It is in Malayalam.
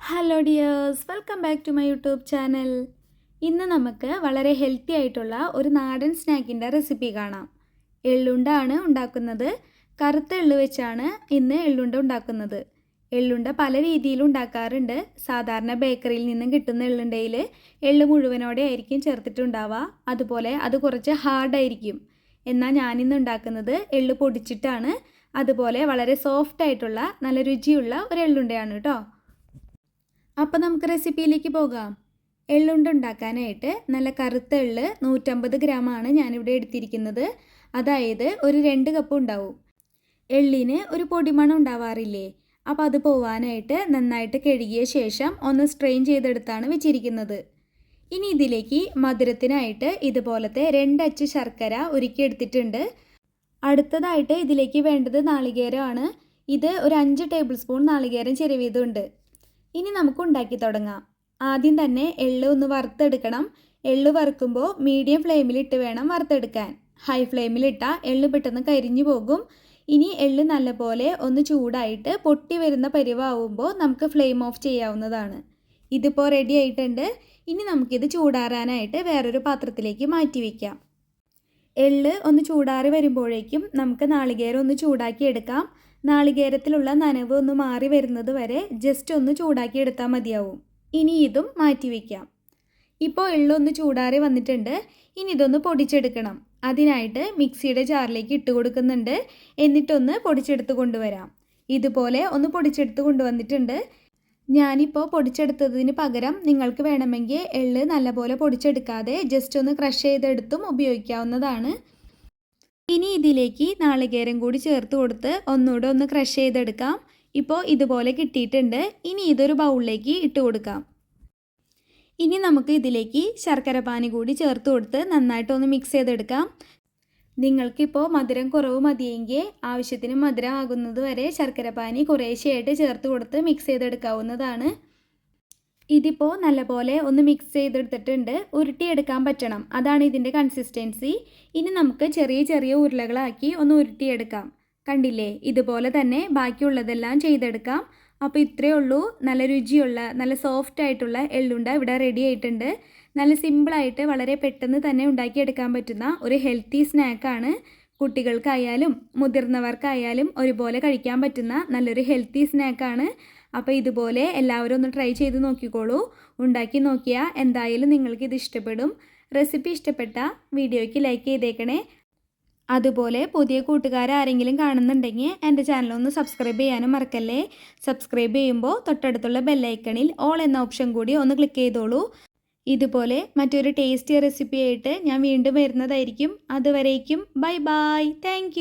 Hello dears, welcome back to my YouTube channel. ഇന്ന് നമുക്ക് വളരെ ഹെൽത്തി ആയിട്ടുള്ള ഒരു നാടൻ സ്നാക്കിൻ്റെ റെസിപ്പി കാണാം. എള്ളുണ്ടാണ് ഉണ്ടാക്കുന്നത്. കറുത്ത എള്ള് വെച്ചാണ് ഇന്ന് എള്ളുണ്ട ഉണ്ടാക്കുന്നത്. എള്ളുണ്ട പല രീതിയിൽ ഉണ്ടാക്കാറുണ്ട്. സാധാരണ ബേക്കറിയിൽ നിന്നും കിട്ടുന്ന എള്ളുണ്ടയിൽ എള്ള് മുഴുവനോടെ ആയിരിക്കും ചേർത്തിട്ടുണ്ടാവുക. അതുപോലെ അത് കുറച്ച് ഹാർഡായിരിക്കും. എന്നാൽ ഞാനിന്ന് ഉണ്ടാക്കുന്നത് എള്ള് പൊടിച്ചിട്ടാണ്. അതുപോലെ വളരെ സോഫ്റ്റ് ആയിട്ടുള്ള നല്ല രുചിയുള്ള ഒരു എള്ളുണ്ടയാണ് കേട്ടോ. അപ്പോൾ നമുക്ക് റെസിപ്പിയിലേക്ക് പോകാം. എള്ളുണ്ട ഉണ്ടാക്കാനായിട്ട് നല്ല കറുത്ത എള്ള് 150 ഗ്രാമാണ് ഞാനിവിടെ എടുത്തിരിക്കുന്നത്. അതായത് ഒരു 2 കപ്പ് ഉണ്ടാവും. എള്ളിന് ഒരു പൊടിമണം ഉണ്ടാവാറില്ലേ? അപ്പോൾ അത് പോവാനായിട്ട് നന്നായിട്ട് കഴുകിയ ശേഷം ഒന്ന് സ്ട്രെയിൻ ചെയ്തെടുത്താണ് വെച്ചിരിക്കുന്നത്. ഇനി ഇതിലേക്ക് മധുരത്തിനായിട്ട് ഇതുപോലത്തെ 2 അച്ച് ശർക്കര ഉരുക്കി എടുത്തിട്ടുണ്ട്. അടുത്തതായിട്ട് ഇതിലേക്ക് വേണ്ടത് നാളികേരമാണ്. ഇത് ഒരു 5 ടേബിൾ സ്പൂൺ നാളികേരം ചിരവിയതുണ്ട്. ഇനി നമുക്ക് ഉണ്ടാക്കി തുടങ്ങാം. ആദ്യം തന്നെ എള്ള് ഒന്ന് വറുത്തെടുക്കണം. എള്ള് വറുക്കുമ്പോൾ മീഡിയം ഫ്ലെയിമിലിട്ട് വേണം വറുത്തെടുക്കാൻ. ഹൈ ഫ്ലെയിമിലിട്ടാൽ എള്ള് പെട്ടെന്ന് കരിഞ്ഞു പോകും. ഇനി എള്ള് നല്ലപോലെ ഒന്ന് ചൂടായിട്ട് പൊട്ടി വരുന്ന പരിവാകുമ്പോൾ നമുക്ക് ഫ്ലെയിം ഓഫ് ചെയ്യാവുന്നതാണ്. ഇതിപ്പോൾ റെഡി ആയിട്ടുണ്ട്. ഇനി നമുക്കിത് ചൂടാറാനായിട്ട് വേറൊരു പാത്രത്തിലേക്ക് മാറ്റി വയ്ക്കാം. എള്ള് ഒന്ന് ചൂടാറി വരുമ്പോഴേക്കും നമുക്ക് നാളികേരം ഒന്ന് ചൂടാക്കി എടുക്കാം. നാളികേരത്തിലുള്ള നനവ് ഒന്ന് മാറി വരുന്നത് വരെ ജസ്റ്റ് ഒന്ന് ചൂടാക്കി എടുത്താൽ മതിയാവും. ഇനി ഇതും മാറ്റി വയ്ക്കാം. ഇപ്പോൾ എള്ളൊന്ന് ചൂടാറി വന്നിട്ടുണ്ട്. ഇനി ഇതൊന്ന് പൊടിച്ചെടുക്കണം. അതിനായിട്ട് മിക്സിയുടെ ജാറിലേക്ക് ഇട്ട് കൊടുക്കുന്നുണ്ട്. എന്നിട്ടൊന്ന് പൊടിച്ചെടുത്ത് കൊണ്ടുവരാം. ഇതുപോലെ ഒന്ന് പൊടിച്ചെടുത്ത് കൊണ്ടുവന്നിട്ടുണ്ട്. ഞാനിപ്പോൾ പൊടിച്ചെടുത്തതിന് പകരം നിങ്ങൾക്ക് വേണമെങ്കിൽ എള്ള് നല്ലപോലെ പൊടിച്ചെടുക്കാതെ ജസ്റ്റ് ഒന്ന് ക്രഷ് ചെയ്തെടുത്തും ഉപയോഗിക്കാവുന്നതാണ്. ഇനി ഇതിലേക്ക് നാളികേരം കൂടി ചേർത്ത് കൊടുത്ത് ഒന്നുകൂടെ ഒന്ന് ക്രഷ് ചെയ്തെടുക്കാം. ഇപ്പോൾ ഇതുപോലെ കിട്ടിയിട്ടുണ്ട്. ഇനി ഇതൊരു ബൗളിലേക്ക് ഇട്ട് കൊടുക്കാം. ഇനി നമുക്ക് ഇതിലേക്ക് ശർക്കര പാനി കൂടി ചേർത്ത് കൊടുത്ത് നന്നായിട്ടൊന്ന് മിക്സ് ചെയ്തെടുക്കാം. നിങ്ങൾക്കിപ്പോൾ മധുരം കുറവ് മതിയെങ്കിൽ ആവശ്യത്തിന് മധുരം ആകുന്നത് വരെ ശർക്കര പാനി കുറേശ്ശെയായിട്ട് ചേർത്ത് കൊടുത്ത് മിക്സ് ചെയ്തെടുക്കാവുന്നതാണ്. ഇതിപ്പോൾ നല്ലപോലെ ഒന്ന് മിക്സ് ചെയ്തെടുത്തിട്ടുണ്ട്. ഉരുട്ടിയെടുക്കാൻ പറ്റണം, അതാണ് ഇതിൻ്റെ കൺസിസ്റ്റൻസി. ഇനി നമുക്ക് ചെറിയ ചെറിയ ഉരുളകളാക്കി ഒന്ന് ഉരുട്ടിയെടുക്കാം. കണ്ടില്ലേ? ഇതുപോലെ തന്നെ ബാക്കിയുള്ളതെല്ലാം ചെയ്തെടുക്കാം. അപ്പോൾ ഇത്രയേ ഉള്ളൂ. നല്ല രുചിയുള്ള നല്ല സോഫ്റ്റ് ആയിട്ടുള്ള എള്ളുണ്ട ഇവിടെ റെഡി ആയിട്ടുണ്ട്. നല്ല സിമ്പിളായിട്ട് വളരെ പെട്ടെന്ന് തന്നെ ഉണ്ടാക്കിയെടുക്കാൻ പറ്റുന്ന ഒരു ഹെൽത്തി സ്നാക്കാണ്. കുട്ടികൾക്കായാലും മുതിർന്നവർക്കായാലും ഒരുപോലെ കഴിക്കാൻ പറ്റുന്ന നല്ലൊരു ഹെൽത്തി സ്നാക്കാണ്. അപ്പോൾ ഇതുപോലെ എല്ലാവരും ഒന്ന് ട്രൈ ചെയ്ത് നോക്കിക്കോളൂ. ഉണ്ടാക്കി നോക്കിയാൽ എന്തായാലും നിങ്ങൾക്കിത് ഇഷ്ടപ്പെടും. റെസിപ്പി ഇഷ്ടപ്പെട്ട വീഡിയോയ്ക്ക് ലൈക്ക് ചെയ്തേക്കണേ. അതുപോലെ പുതിയ കൂട്ടുകാരാരെങ്കിലും കാണുന്നുണ്ടെങ്കിൽ എൻ്റെ ചാനലൊന്ന് സബ്സ്ക്രൈബ് ചെയ്യാനും മറക്കല്ലേ. സബ്സ്ക്രൈബ് ചെയ്യുമ്പോൾ തൊട്ടടുത്തുള്ള ബെല്ലൈക്കണിൽ ഓൾ എന്ന ഓപ്ഷൻ കൂടി ഒന്ന് ക്ലിക്ക് ചെയ്തോളൂ. ഇതുപോലെ മറ്റൊരു ടേസ്റ്റി റെസിപ്പി ആയിട്ട് ഞാൻ വീണ്ടും വരുന്നതായിരിക്കും. അതുവരേക്കും ബൈ ബൈ. താങ്ക്